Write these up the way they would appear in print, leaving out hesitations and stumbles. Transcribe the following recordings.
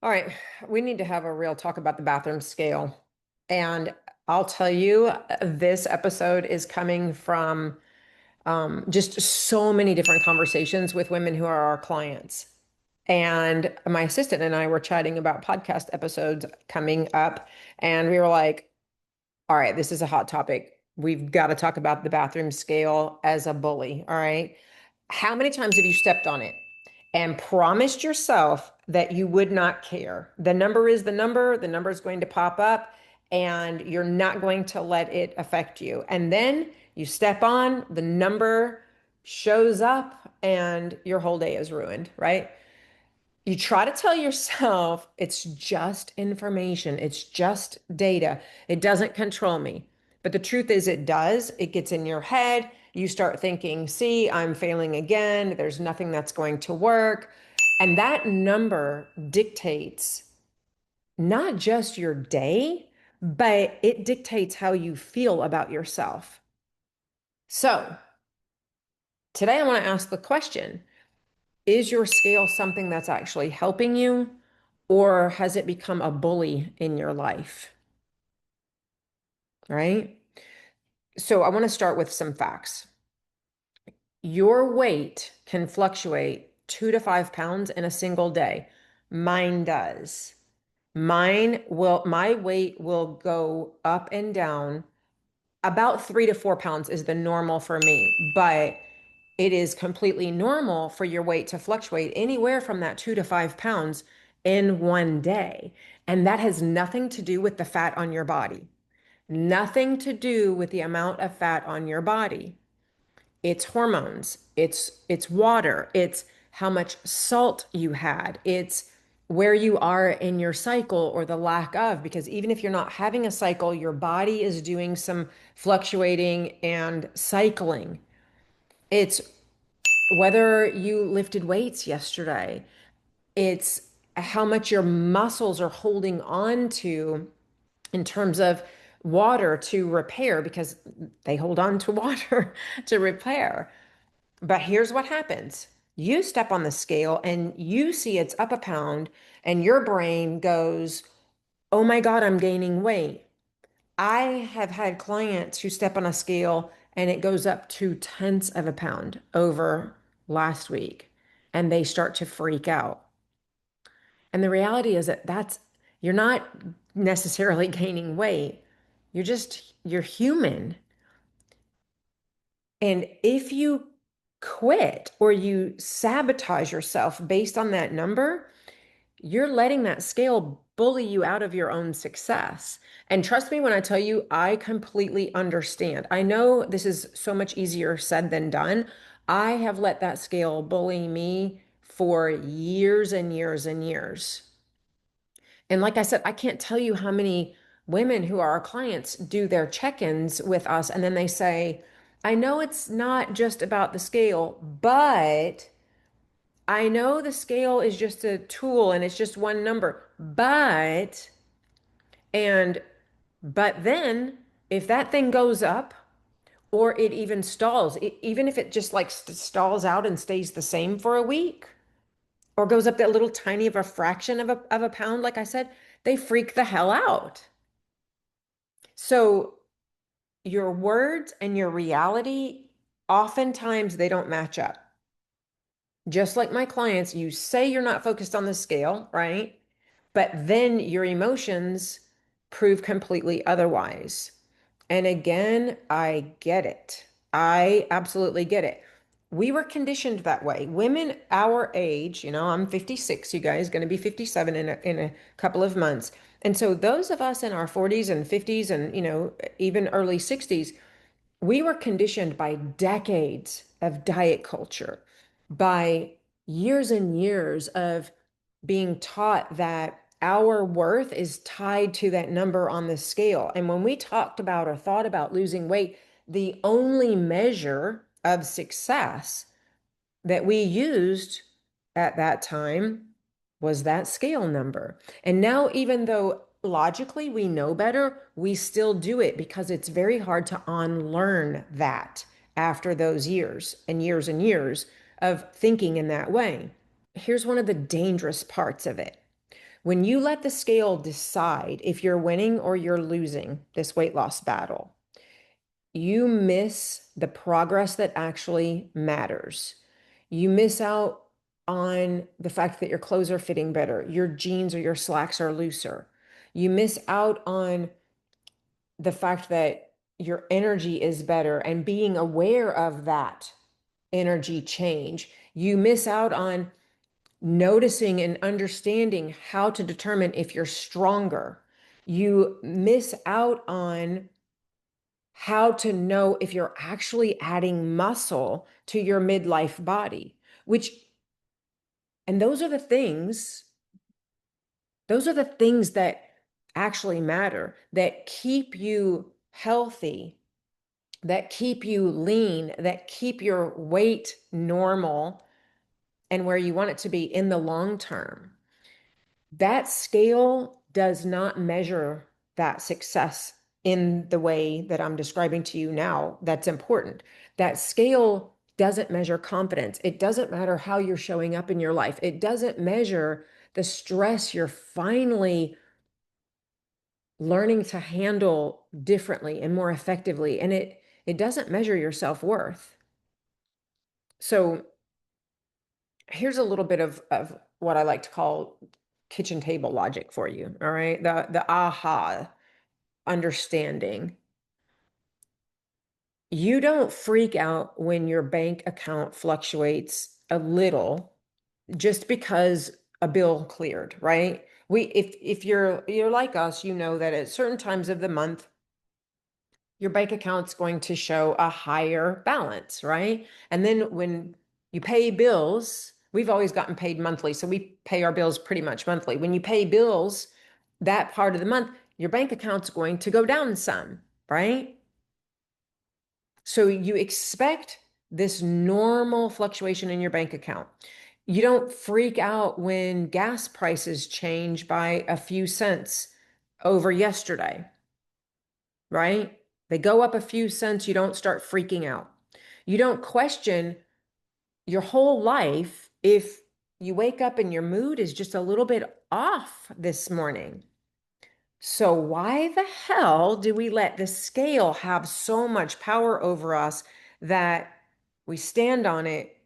All right, we need to have a real talk about the bathroom scale. And I'll tell you, this episode is coming from just so many different conversations with women who are our clients. And my assistant and I were chatting about podcast episodes coming up, and we were like, all right, this is a hot topic. We've got to talk about the bathroom scale as a bully. All right. How many times have you stepped on it and promised yourself that you would not care? The number is the number is going to pop up, and you're not going to let it affect you. And then you step on, the number shows up, and your whole day is ruined, right? You try to tell yourself it's just information, it's just data, it doesn't control me. But the truth is, it does. It gets in your head. You start thinking, see, I'm failing again. There's nothing that's going to work. And that number dictates not just your day, but it dictates how you feel about yourself. So today I want to ask the question, is your scale something that's actually helping you, or has it become a bully in your life? Right? So I want to start with some facts. Your weight can fluctuate 2 to 5 pounds in a single day. Mine does. My weight will go up and down. About 3 to 4 pounds is the normal for me, but it is completely normal for your weight to fluctuate anywhere from that 2 to 5 pounds in one day. And that has nothing to do with the fat on your body, nothing to do with the amount of fat on your body. It's hormones, it's water, it's how much salt you had, it's where you are in your cycle or the lack of, because even if you're not having a cycle, your body is doing some fluctuating and cycling. It's whether you lifted weights yesterday, it's how much your muscles are holding on to in terms of water to repair, because they hold on to water to repair. But here's what happens. You step on the scale and you see it's up a pound, and your brain goes, oh my God, I'm gaining weight. I have had clients who step on a scale and it goes up 0.2 pounds over last week, and they start to freak out. And the reality is that you're not necessarily gaining weight. You're human. And if you quit or you sabotage yourself based on that number, you're letting that scale bully you out of your own success. And trust me when I tell you, I completely understand. I know this is so much easier said than done. I have let that scale bully me for years and years and years. And like I said, I can't tell you how many women who are our clients do their check-ins with us, and then they say, I know it's not just about the scale, but I know the scale is just a tool and it's just one number. And, but then if that thing goes up or it even stalls, even if it just like stalls out and stays the same for a week, or goes up that little tiny of a fraction of a pound, like I said, they freak the hell out. So your words and your reality, oftentimes they don't match up. Just like my clients, you say you're not focused on the scale, right? But then your emotions prove completely otherwise. And again, I get it. I absolutely get it. We were conditioned that way. Women our age, I'm 56, you guys, going to be 57 in a couple of months. And so those of us in our 40s and 50s and, even early 60s, we were conditioned by decades of diet culture, by years and years of being taught that our worth is tied to that number on the scale. And when we talked about or thought about losing weight, the only measure of success that we used at that time was that scale number. And now, even though logically we know better, we still do it because it's very hard to unlearn that after those years and years and years of thinking in that way. Here's one of the dangerous parts of it. When you let the scale decide if you're winning or you're losing this weight loss battle, you miss the progress that actually matters. You miss out on the fact that your clothes are fitting better, your jeans or your slacks are looser. You miss out on the fact that your energy is better and being aware of that energy change. You miss out on noticing and understanding how to determine if you're stronger. You miss out on how to know if you're actually adding muscle to your midlife body, which, and those are the things that actually matter, that keep you healthy, that keep you lean, that keep your weight normal and where you want it to be in the long term. That scale does not measure that success in the way that I'm describing to you now. That's important. That scale doesn't measure confidence. It doesn't matter how you're showing up in your life. It doesn't measure the stress you're finally learning to handle differently and more effectively. And it doesn't measure your self-worth. So here's a little bit of what I like to call kitchen table logic for you. All right. The aha understanding. You don't freak out when your bank account fluctuates a little just because a bill cleared, right? If you're like us, you know that at certain times of the month, your bank account's going to show a higher balance, right? And then when you pay bills, we've always gotten paid monthly, so we pay our bills pretty much monthly. When you pay bills, that part of the month, your bank account's going to go down some, right? So you expect this normal fluctuation in your bank account. You don't freak out when gas prices change by a few cents over yesterday, right? They go up a few cents, you don't start freaking out. You don't question your whole life if you wake up and your mood is just a little bit off this morning. So why the hell do we let the scale have so much power over us that we stand on it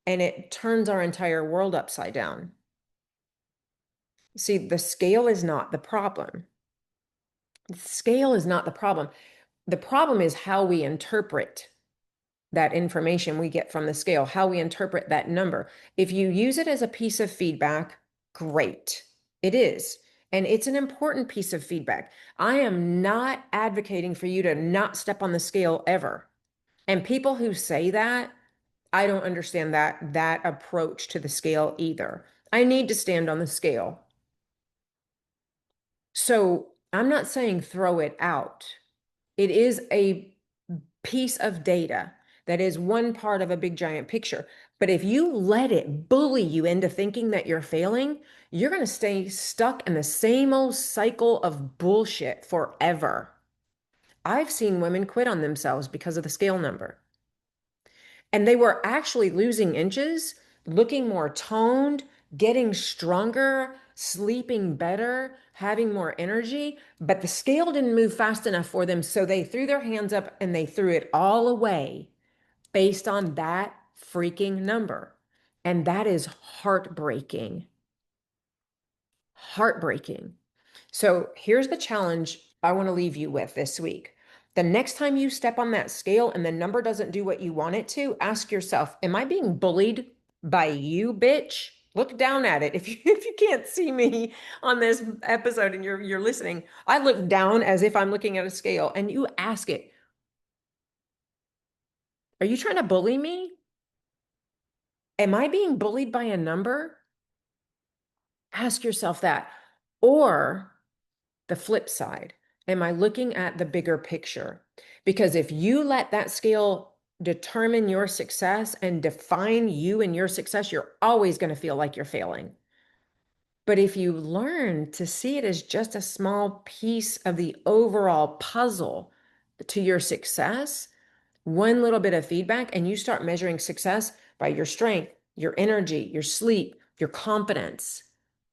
and it turns our entire world upside down? See, the scale is not the problem. The scale is not the problem. The problem is how we interpret that information we get from the scale, how we interpret that number. If you use it as a piece of feedback, great. It is. And it's an important piece of feedback. I am not advocating for you to not step on the scale ever. And people who say that, I don't understand that approach to the scale either. I need to stand on the scale. So I'm not saying throw it out. It is a piece of data that is one part of a big giant picture. But if you let it bully you into thinking that you're failing, you're going to stay stuck in the same old cycle of bullshit forever. I've seen women quit on themselves because of the scale number. And they were actually losing inches, looking more toned, getting stronger, sleeping better, having more energy, but the scale didn't move fast enough for them. So they threw their hands up and they threw it all away based on that freaking number. And that is heartbreaking. Heartbreaking. So here's the challenge I want to leave you with this week. The next time you step on that scale and the number doesn't do what you want it to, ask yourself, am I being bullied by you, bitch? Look down at it. If you can't see me on this episode and you're listening, I look down as if I'm looking at a scale and you ask it, are you trying to bully me? Am I being bullied by a number? Ask yourself that. Or the flip side, am I looking at the bigger picture? Because if you let that scale determine your success and define you and your success, you're always going to feel like you're failing. But if you learn to see it as just a small piece of the overall puzzle to your success, one little bit of feedback, and you start measuring success by your strength, your energy, your sleep, your confidence,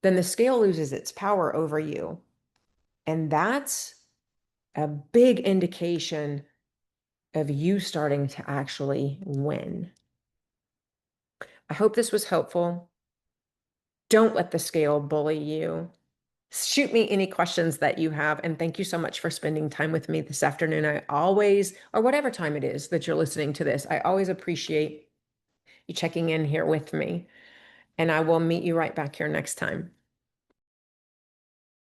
then the scale loses its power over you. And that's a big indication of you starting to actually win. I hope this was helpful. Don't let the scale bully you. Shoot me any questions that you have. And thank you so much for spending time with me this afternoon. I always, or whatever time it is that you're listening to this, I always appreciate you checking in here with me. And I will meet you right back here next time.